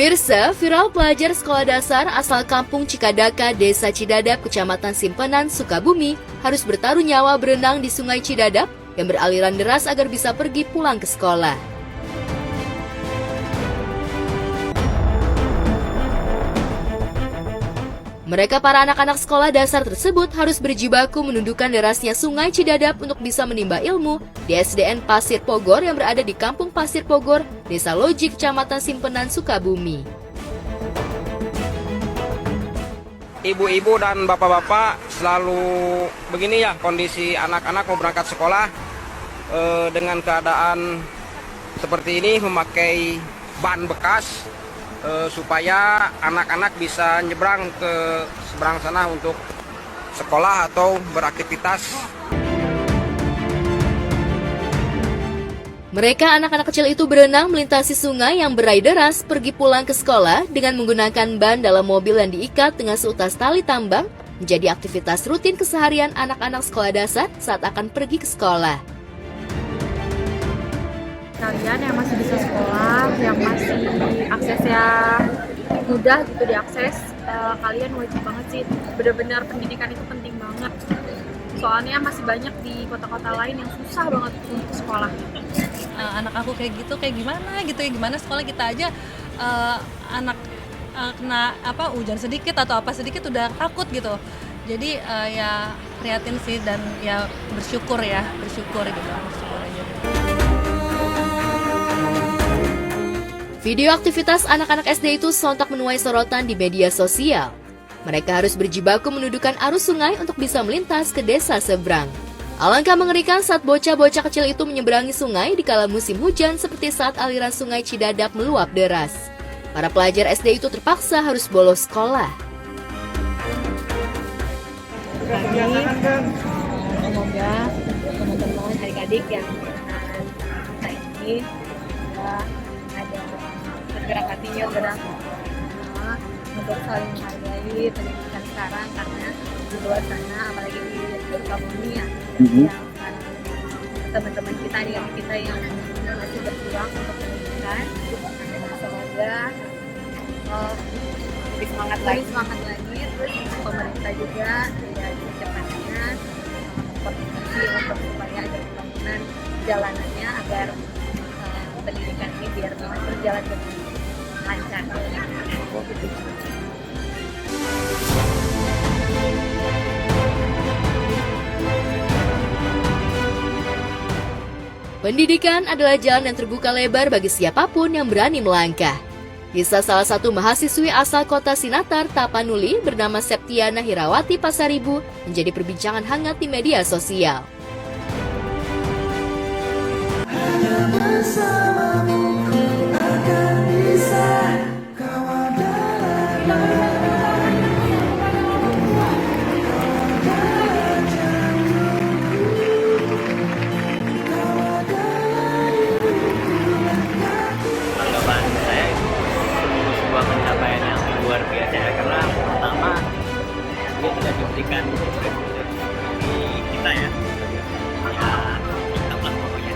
Pemirsa, viral pelajar sekolah dasar asal kampung Cikadaka, Desa Cidadap, Kecamatan Simpenan, Sukabumi harus bertaruh nyawa berenang di Sungai Cidadap yang beraliran deras agar bisa pergi pulang ke sekolah. Mereka para anak-anak sekolah dasar tersebut harus berjibaku menundukkan derasnya Sungai Cidadap untuk bisa menimba ilmu di SDN Pasir Pogor yang berada di Kampung Pasir Pogor, Desa Loji, Kecamatan Simpenan, Sukabumi. Ibu-ibu dan bapak-bapak selalu begini ya, kondisi anak-anak mau berangkat sekolah dengan keadaan seperti ini, memakai ban bekas supaya anak-anak bisa nyebrang ke seberang sana untuk sekolah atau beraktivitas. Mereka anak-anak kecil itu berenang melintasi sungai yang berai deras pergi pulang ke sekolah dengan menggunakan ban dalam mobil yang diikat dengan seutas tali tambang menjadi aktivitas rutin keseharian anak-anak sekolah dasar saat akan pergi ke sekolah. Kalian yang masih bisa sekolah, yang masih aksesnya mudah gitu diakses, kalian wajib banget sih, benar-benar pendidikan itu penting banget. Soalnya masih banyak di kota-kota lain yang susah banget untuk sekolah. Anak aku kayak gitu, kayak gimana gitu ya, gimana sekolah kita aja anak kena hujan sedikit atau apa sedikit udah takut gitu. Jadi ya prihatin sih dan ya bersyukur gitu, bersyukur aja. Video aktivitas anak-anak SD itu sontak menuai sorotan di media sosial. Mereka harus berjibaku menundukkan arus sungai untuk bisa melintas ke desa seberang. Alangkah mengerikan saat bocah-bocah kecil itu menyeberangi sungai di kala musim hujan seperti saat aliran Sungai Cidadap meluap deras. Para pelajar SD itu terpaksa harus bolos sekolah. Semoga teman-teman adik-adik yang kita ini ada bergerak hatinya untuk saling menghargai pendidikan sekarang, karena di luar sana apalagi di Sukabumi ya, yang teman-teman kita, adik-adik kita yang masih berjuang untuk pendidikan, semoga lebih semangat lagi, terus pemerintah juga ya secepatnya koordinasi untuk supaya ada pembangunan jalanannya agar pendidikan ini biar berjalan dengan lancar. Pendidikan adalah jalan yang terbuka lebar bagi siapapun yang berani melangkah. Kisah salah satu mahasiswi asal kota Sinatar, Tapanuli bernama Septiana Hirawati Pasaribu menjadi perbincangan hangat di media sosial. Tanggapan saya itu sebuah pencapaian yang luar biasa ya, karena pertama dia tidak diberikan di kita ya kita lah pokoknya,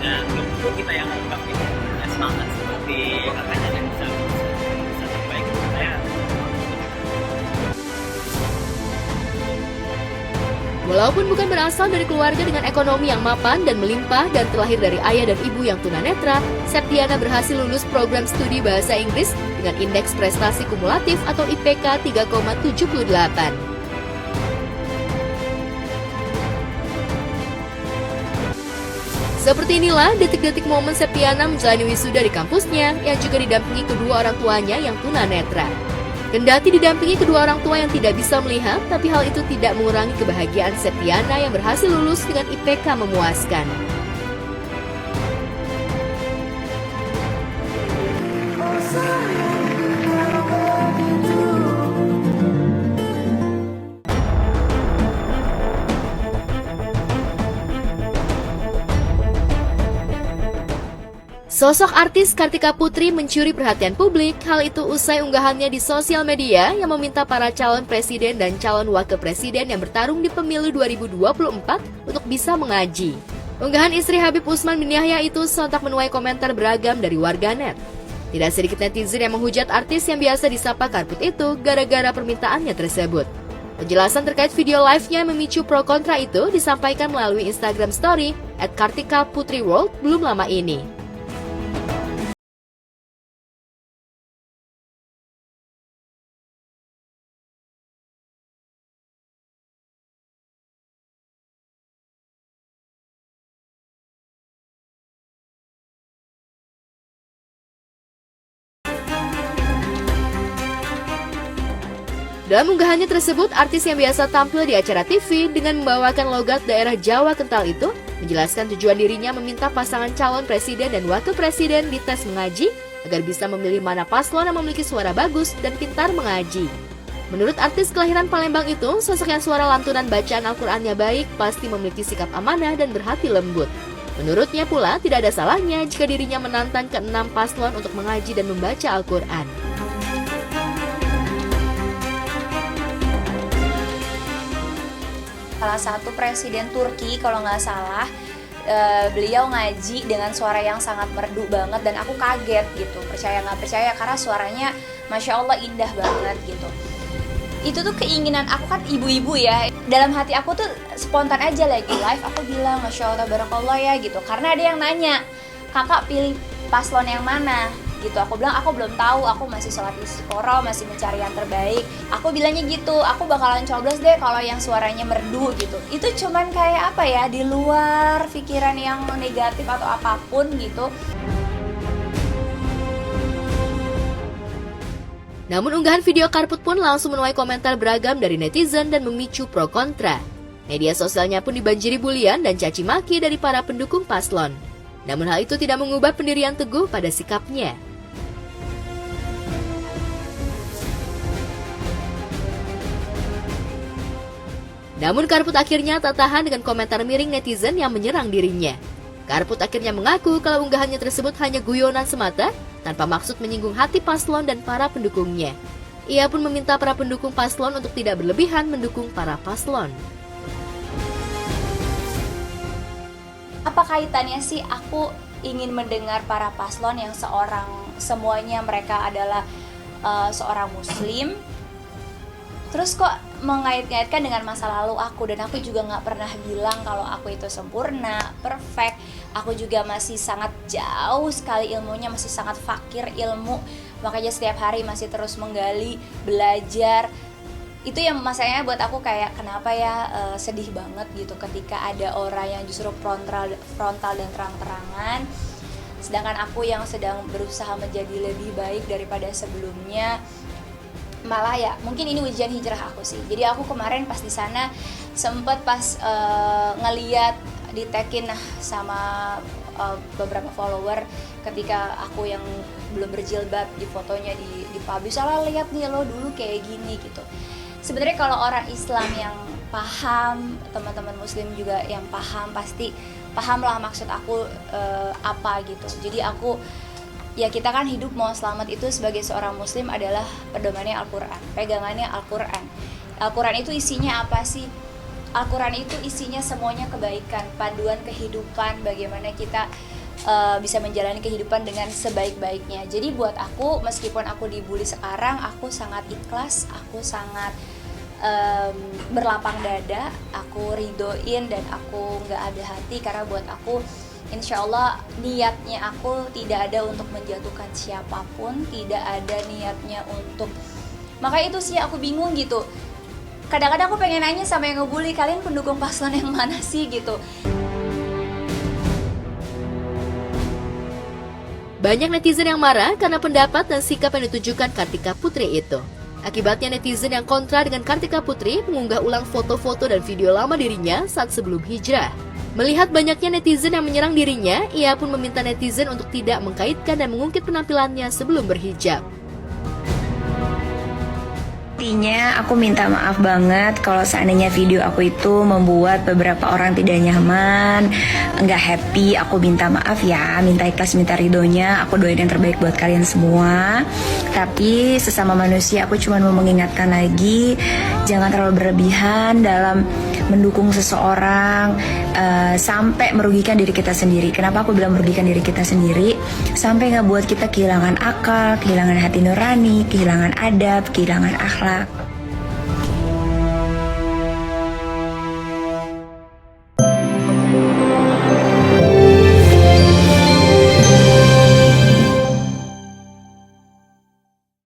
dan belum tentu kita yang anggap itu punya semangat seperti kakaknya yang bisa terbaik saya. Walaupun bukan berasal dari keluarga dengan ekonomi yang mapan dan melimpah dan terlahir dari ayah dan ibu yang tunanetra, Septiana berhasil lulus program studi bahasa Inggris dengan indeks prestasi kumulatif atau IPK 3,78. Seperti inilah detik-detik momen Septiana menjalani wisuda di kampusnya yang juga didampingi kedua orang tuanya yang tunanetra. Kendati didampingi kedua orang tua yang tidak bisa melihat, tapi hal itu tidak mengurangi kebahagiaan Septiana yang berhasil lulus dengan IPK memuaskan. Sosok artis Kartika Putri mencuri perhatian publik, hal itu usai unggahannya di sosial media yang meminta para calon presiden dan calon wakil presiden yang bertarung di pemilu 2024 untuk bisa mengaji. Unggahan istri Habib Usman bin Yahya itu sontak menuai komentar beragam dari warganet. Tidak sedikit netizen yang menghujat artis yang biasa disapa Karput itu gara-gara permintaannya tersebut. Penjelasan terkait video live-nya yang memicu pro kontra itu disampaikan melalui Instagram Story @kartika_putri_world belum lama ini. Dalam unggahannya tersebut, artis yang biasa tampil di acara TV dengan membawakan logat daerah Jawa kental itu menjelaskan tujuan dirinya meminta pasangan calon presiden dan wakil presiden dites mengaji agar bisa memilih mana paslon yang memiliki suara bagus dan pintar mengaji. Menurut artis kelahiran Palembang itu, sosok yang suara lantunan bacaan Al-Qur'annya baik pasti memiliki sikap amanah dan berhati lembut. Menurutnya pula, tidak ada salahnya jika dirinya menantang ke-6 paslon untuk mengaji dan membaca Al-Qur'an. Salah satu presiden Turki kalau nggak salah, beliau ngaji dengan suara yang sangat merdu banget dan aku kaget gitu, percaya nggak percaya karena suaranya Masya Allah indah banget gitu. Itu tuh keinginan aku, kan ibu-ibu ya, dalam hati aku tuh spontan aja lagi live aku bilang Masya Allah Barakallah ya gitu, karena ada yang nanya kakak pilih paslon yang mana gitu. Aku bilang aku belum tahu, aku masih sholat istiqoroh, masih mencari yang terbaik. Aku bilangnya gitu, aku bakalan coblos deh kalau yang suaranya merdu gitu. Itu cuman kayak apa ya, di luar pikiran yang negatif atau apapun gitu. Namun unggahan video Karput pun langsung menuai komentar beragam dari netizen dan memicu pro kontra. Media sosialnya pun dibanjiri bulian dan caci maki dari para pendukung paslon. Namun hal itu tidak mengubah pendirian teguh pada sikapnya. Namun Karput akhirnya tak tahan dengan komentar miring netizen yang menyerang dirinya. Karput akhirnya mengaku kalau unggahannya tersebut hanya guyonan semata, tanpa maksud menyinggung hati paslon dan para pendukungnya. Ia pun meminta para pendukung paslon untuk tidak berlebihan mendukung para paslon. Apa kaitannya sih aku ingin mendengar para paslon yang semuanya mereka adalah seorang muslim, terus kok mengait-ngaitkan dengan masa lalu aku, dan aku juga nggak pernah bilang kalau aku itu sempurna, perfect. Aku juga masih sangat jauh sekali ilmunya, masih sangat fakir ilmu, makanya setiap hari masih terus menggali, belajar. Itu yang masanya buat aku kayak kenapa ya sedih banget gitu ketika ada orang yang justru frontal dan terang-terangan, sedangkan aku yang sedang berusaha menjadi lebih baik daripada sebelumnya malah ya mungkin ini ujian hijrah aku sih. Jadi aku kemarin pas di sana sempet pas ngeliat di-tagin sama beberapa follower ketika aku yang belum berjilbab di fotonya di publish, salah lihat nih lo dulu kayak gini gitu. Sebenarnya kalau orang Islam yang paham, teman-teman muslim juga yang paham pasti paham lah maksud aku apa gitu. Jadi aku ya kita kan hidup mau selamat itu sebagai seorang muslim adalah pedomannya Al-Quran, pegangannya Al-Quran. Al-Quran itu isinya apa sih? Al-Quran itu isinya semuanya kebaikan, panduan kehidupan, bagaimana kita bisa menjalani kehidupan dengan sebaik-baiknya. Jadi buat aku, meskipun aku dibully sekarang, aku sangat ikhlas, aku sangat berlapang dada, aku ridoin dan aku gak ada hati, karena buat aku insya Allah niatnya aku tidak ada untuk menjatuhkan siapapun, tidak ada niatnya untuk, maka itu sih aku bingung gitu. Kadang-kadang aku pengen nanya sama yang ngebully, kalian pendukung paslon yang mana sih gitu. Banyak netizen yang marah karena pendapat dan sikap yang ditujukan Kartika Putri itu. Akibatnya netizen yang kontra dengan Kartika Putri mengunggah ulang foto-foto dan video lama dirinya saat sebelum hijrah. Melihat banyaknya netizen yang menyerang dirinya, ia pun meminta netizen untuk tidak mengkaitkan dan mengungkit penampilannya sebelum berhijab. Intinya aku minta maaf banget kalau seandainya video aku itu membuat beberapa orang tidak nyaman, nggak happy. Aku minta maaf ya, minta ikhlas, minta ridhonya. Aku doain yang terbaik buat kalian semua. Tapi sesama manusia aku cuma mau mengingatkan lagi, jangan terlalu berlebihan dalam mendukung seseorang sampai merugikan diri kita sendiri. Kenapa aku bilang merugikan diri kita sendiri? Sampai nggak buat kita kehilangan akal, kehilangan hati nurani, kehilangan adab, kehilangan akhlak.